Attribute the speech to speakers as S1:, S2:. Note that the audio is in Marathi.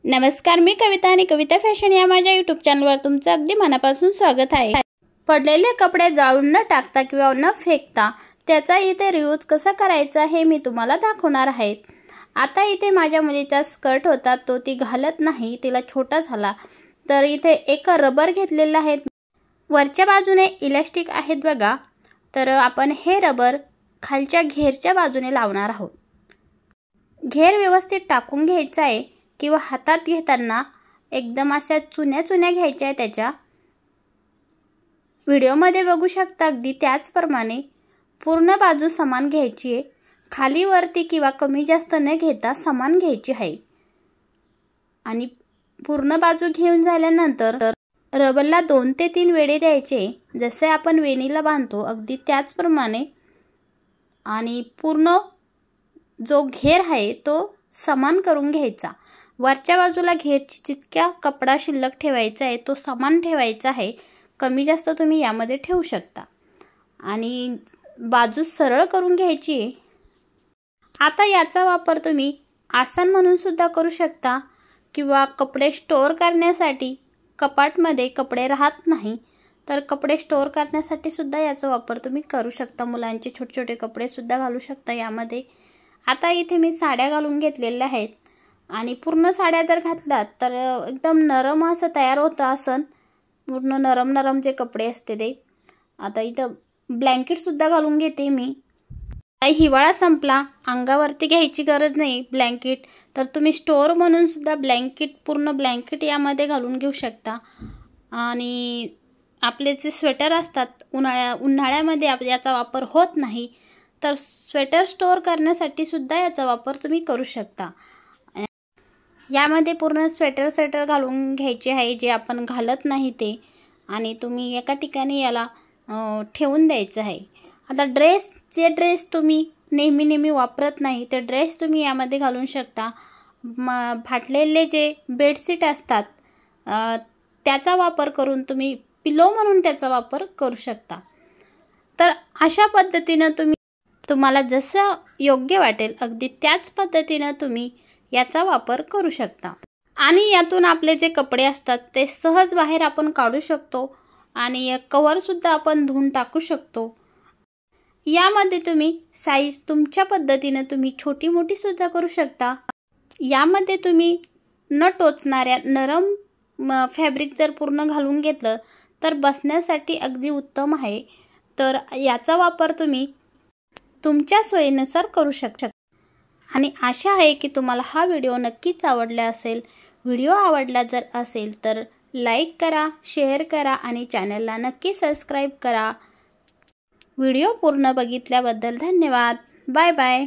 S1: नमस्कार, मी कविता आणि कविता फॅशन या माझ्या यूट्यूब चॅनलवर तुमचं अगदी मनापासून स्वागत आहे। पडलेले कपडे जाळून न टाकता किंवा न फेकता त्याचा इथे रियूज कसा करायचा हे मी तुम्हाला दाखवणार आहे। आता इथे माझ्या मुलीचा स्कर्ट होता, तो ती घालत नाही, तिला छोटा झाला, तर इथे एक रबर घेतलेला आहे। वरच्या बाजूने इलास्टिक आहेत बघा, तर आपण हे रबर खालच्या घेरच्या बाजूने लावणार आहोत। घेर व्यवस्थित टाकून घ्यायचा आहे किंवा हातात घेताना एकदम अशा चुन्या चुन्या घ्यायच्या आहे। त्याच्या व्हिडिओमध्ये बघू शकता अगदी त्याचप्रमाणे पूर्ण बाजू समान घ्यायची आहे, खाली वरती किंवा कमी जास्त न घेता समान घ्यायची आहे। आणि पूर्ण बाजू घेऊन झाल्यानंतर रबरला 2 ते 3 वेढे द्यायचे, जसे आपण वेणीला बांधतो अगदी त्याचप्रमाणे। आणि पूर्ण जो घेर आहे तो समान करून घ्यायचा। वरच्या बाजूला घेरची जितक्या कपडा शिल्लक ठेवायचा आहे तो समान ठेवायचा आहे, कमी जास्त तुम्ही यामध्ये ठेवू शकता। आणि बाजू सरळ करून घ्यायची आहे। आता याचा वापर तुम्ही आसन म्हणून सुद्धा करू शकता किंवा कपडे स्टोअर करण्यासाठी, कपाटमध्ये कपडे राहत नाही तर कपडे स्टोअर करण्यासाठी सुद्धा याचा वापर तुम्ही करू शकता। मुलांचे छोटे छोटे कपडे सुद्धा घालू शकता यामध्ये। आता इथे मी साड्या घालून घेतलेल्या आहेत आणि पूर्ण साड्या जर घातलात तर एकदम नरम असं तयार होतं आसन, पूर्ण नरम नरम जे कपडे असते ते। आता इथं ब्लँकेट सुद्धा घालून घेते मी। हिवाळा संपला, अंगावरती घ्यायची गरज नाही ब्लँकेट, तर तुम्ही स्टोअर म्हणून सुद्धा ब्लँकेट, पूर्ण ब्लँकेट यामध्ये घालून घेऊ शकता। आणि आपले जे स्वेटर असतात उन्हाळ्यामध्ये याचा वापर होत नाही, तर स्वेटर स्टोअर करण्यासाठी सुद्धा याचा वापर तुम्ही करू शकता। यामध्ये पूर्ण स्वेटर घालून घ्यायचे आहे जे आपण घालत नाही ते, आणि तुम्ही एका ठिकाणी याला ठेवून द्यायचं आहे। आता ड्रेस तुम्ही नेहमी वापरत नाही ते ड्रेस तुम्ही यामध्ये घालून शकता। फाटलेले जे बेडशीट असतात त्याचा वापर करून तुम्ही पिलो म्हणून त्याचा वापर करू शकता। तर अशा पद्धतीने तुम्हाला जसं योग्य वाटेल अगदी त्याच पद्धतीने तुम्ही याचा वापर करू शकता। आणि यातून आपले जे कपडे असतात ते सहज बाहेर आपण काढू शकतो आणि कव्हर सुद्धा आपण धुवून टाकू शकतो। यामध्ये तुम्ही साईज तुमच्या पद्धतीने तुम्ही छोटी मोठी सुद्धा करू शकता। यामध्ये तुम्ही न टोचणाऱ्या नरम फॅब्रिक जर पूर्ण घालून घेतलं तर बसण्यासाठी अगदी उत्तम आहे। तर याचा वापर तुम्ही तुमच्या सोयीनुसार करू शकता। आणि आशा आहे की तुम्हाला हा व्हिडिओ नक्कीच आवडला असेल। व्हिडिओ आवडला जर असेल तर लाईक करा, शेअर करा आणि चॅनलला नक्की सबस्क्राईब करा। व्हिडिओ पूर्ण बघितल्याबद्दल धन्यवाद। Bye bye.